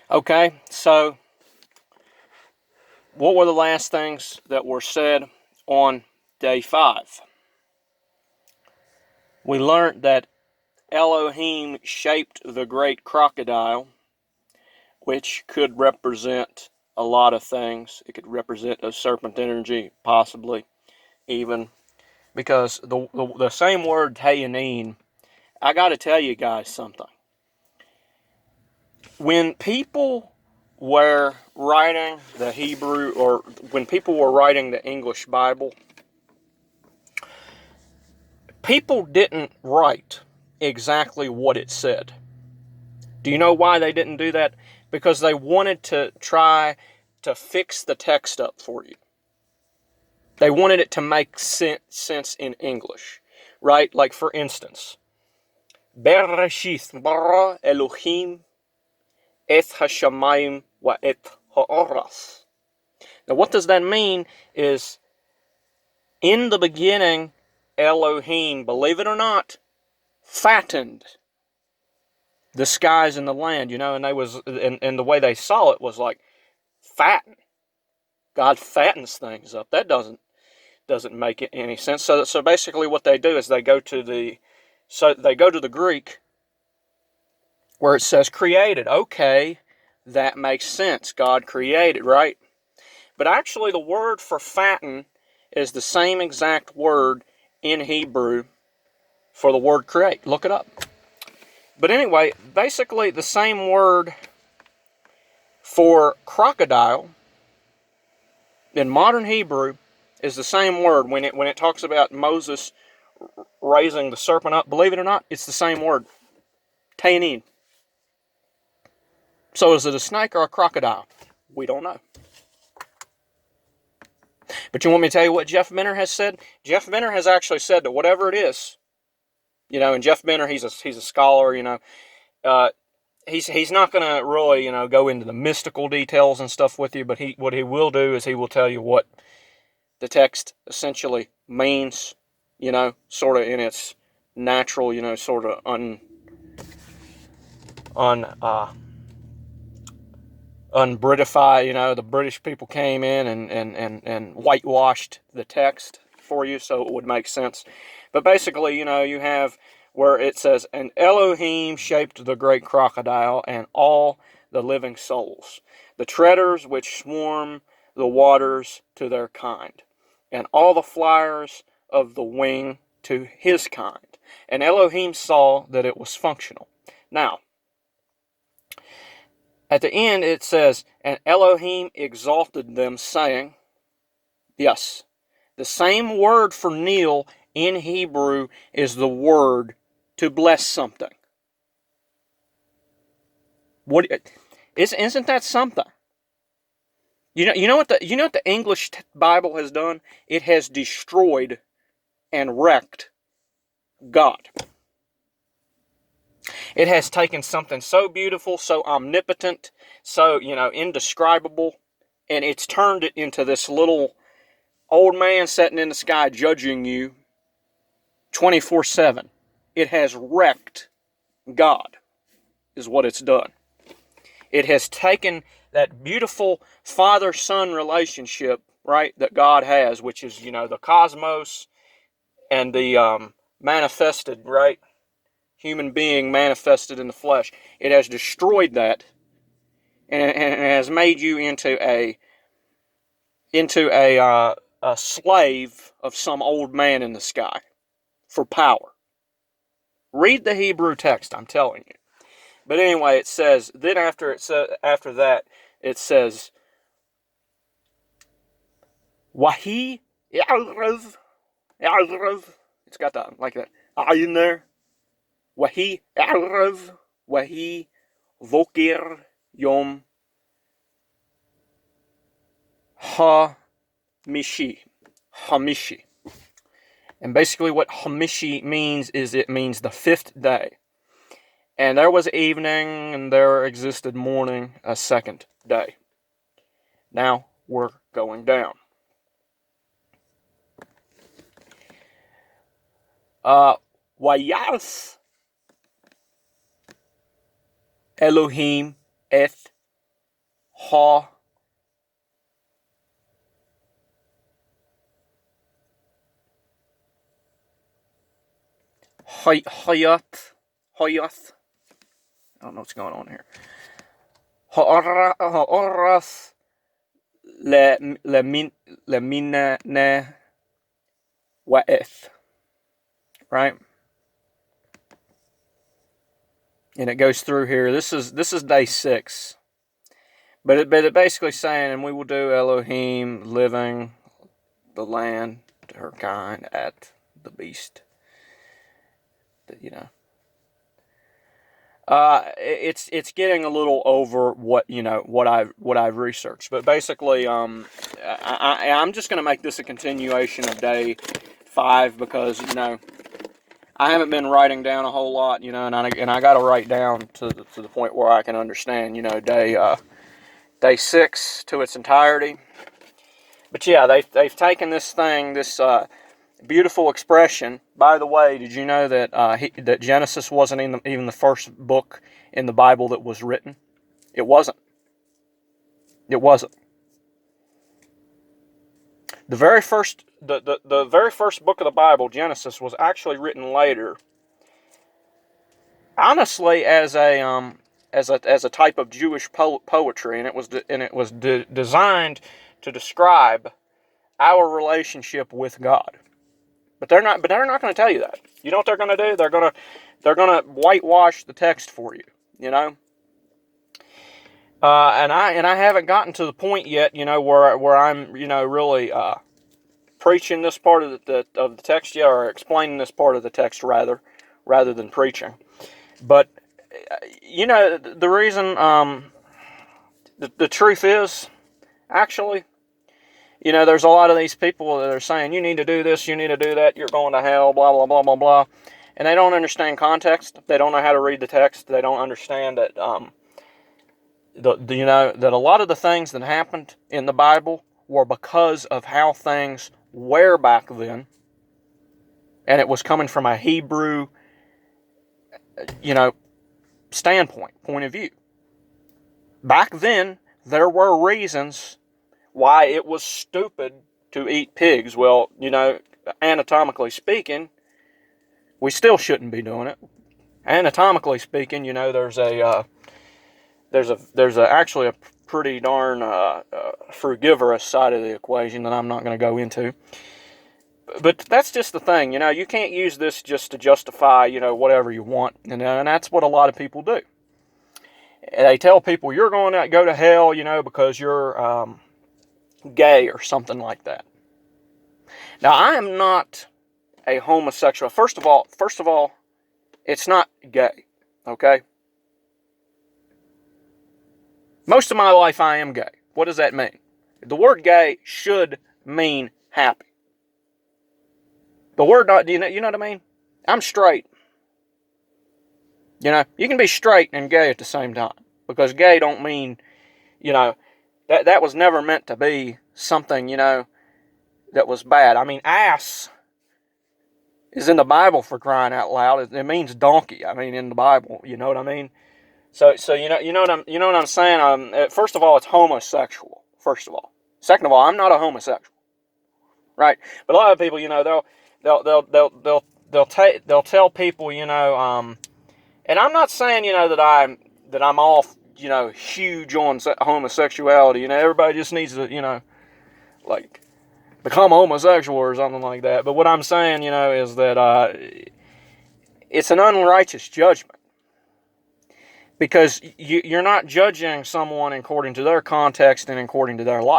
Okay, so what were the last things that were said on day 5? We learned that Elohim shaped the great crocodile, which could represent a lot of things. It could represent a serpent energy, possibly, even. Because the same word, Tayanin, I got to tell you guys something. When people were writing the Hebrew, or when people were writing the English Bible, people didn't write exactly what it said. Do you know why they didn't do that? Because they wanted to try to fix the text up for you. They wanted it to make sense in English, right? Like, for instance, Bereshith bara Elohim et hashamayim wa et ha'oras. Now, what does that mean is, in the beginning, Elohim, believe it or not, fattened the skies and the land, and and the way they saw it was like fatten. God fattens things up. That doesn't make any sense. So basically, what they do is they go to the Greek where it says created. Okay, that makes sense. God created, right? But actually, the word for fatten is the same exact word in Hebrew for the word create. Look it up. But anyway, basically the same word for crocodile in modern Hebrew is the same word when it talks about Moses raising the serpent up. Believe it or not, it's the same word. Tainin. So is it a snake or a crocodile? We don't know. But you want me to tell you what Jeff Benner has said? Jeff Benner has actually said that whatever it is, and Jeff Benner, he's a scholar, he's not going to really, go into the mystical details and stuff with you, but what he will do is he will tell you what the text essentially means, sort of in its natural, sort of unbritify, the British people came in and whitewashed the text for you so it would make sense. But basically, you have where it says, and Elohim shaped the great crocodile and all the living souls, the treaders which swarm the waters to their kind, and all the flyers of the wing to his kind. And Elohim saw that it was functional. Now, at the end it says, and Elohim exalted them, saying, yes, the same word for kneel in Hebrew is the word to bless something. Isn't that something? You know what the English Bible has done? It has destroyed and wrecked God. It has taken something so beautiful, so omnipotent, so, indescribable, and it's turned it into this little old man sitting in the sky judging you 24/7. It has wrecked God, is what it's done. It has taken that beautiful father-son relationship, right, that God has, which is, the cosmos and the manifested, right, human being manifested in the flesh. It has destroyed that, and it has made you into a slave of some old man in the sky for power. Read the Hebrew text, I'm telling you. But anyway, it says, then after that, it says, Wahi Ya'rav. It's got that, like that, in there. Wahi Ya'rav. Wahi Vokir Yom Hamishi. And basically what Hamishi means is it means the 5th day. And there was evening, and there existed morning, a 2nd day. Now we're going down. Vayas Elohim et ha, Hayath. Hayath. I don't know what's going on here. Ha'arath lemina wa'eth. Right? And it goes through here. This is day 6. But it basically saying, and we will do Elohim living the land to her kind at the beast. You know. It's getting a little over what I've researched, but basically, I'm just going to make this a continuation of day 5 because I haven't been writing down a whole lot, and I got to write down to the point where I can understand, day 6 to its entirety. But yeah, they've taken this beautiful expression. By the way, did you know that that Genesis wasn't even the first book in the Bible that was written? It wasn't. It wasn't. The very first book of the Bible, Genesis, was actually written later. Honestly, as a type of Jewish poetry, and it was designed to describe our relationship with God. But they're not going to tell you that. You know what they're going to do? They're going to whitewash the text for you. And I haven't gotten to the point yet, where I'm really preaching this part of the text yet, or explaining this part of the text rather than preaching. But the reason the truth is actually. There's a lot of these people that are saying, you need to do this, you need to do that, you're going to hell, blah, blah, blah, blah, blah. And they don't understand context. They don't know how to read the text. They don't understand that, that a lot of the things that happened in the Bible were because of how things were back then. And it was coming from a Hebrew, point of view. Back then, there were reasons why it was stupid to eat pigs. Well, anatomically speaking, we still shouldn't be doing it. Anatomically speaking, there's actually a pretty darn frugivorous side of the equation that I'm not going to go into. But that's just the thing, you can't use this just to justify, whatever you want, and that's what a lot of people do. They tell people you're going to go to hell, because you're gay or something like that. Now, I am not a homosexual. First of all, it's not gay, okay? Most of my life I am gay. What does that mean? The word gay should mean happy. The word, you know what I mean? I'm straight. You can be straight and gay at the same time. Because gay don't mean, that was never meant to be something, that was bad. I mean, ass is in the Bible, for crying out loud. It means donkey. I mean, in the Bible, you know what I mean? So you know what I'm saying. First of all, it's homosexual. First of all, second of all, I'm not a homosexual, right? But a lot of people, they'll tell people, and I'm not saying, that I'm all, huge on homosexuality. Everybody just needs to, become homosexual or something like that. But what I'm saying, is that it's an unrighteous judgment. Because you're not judging someone according to their context and according to their life.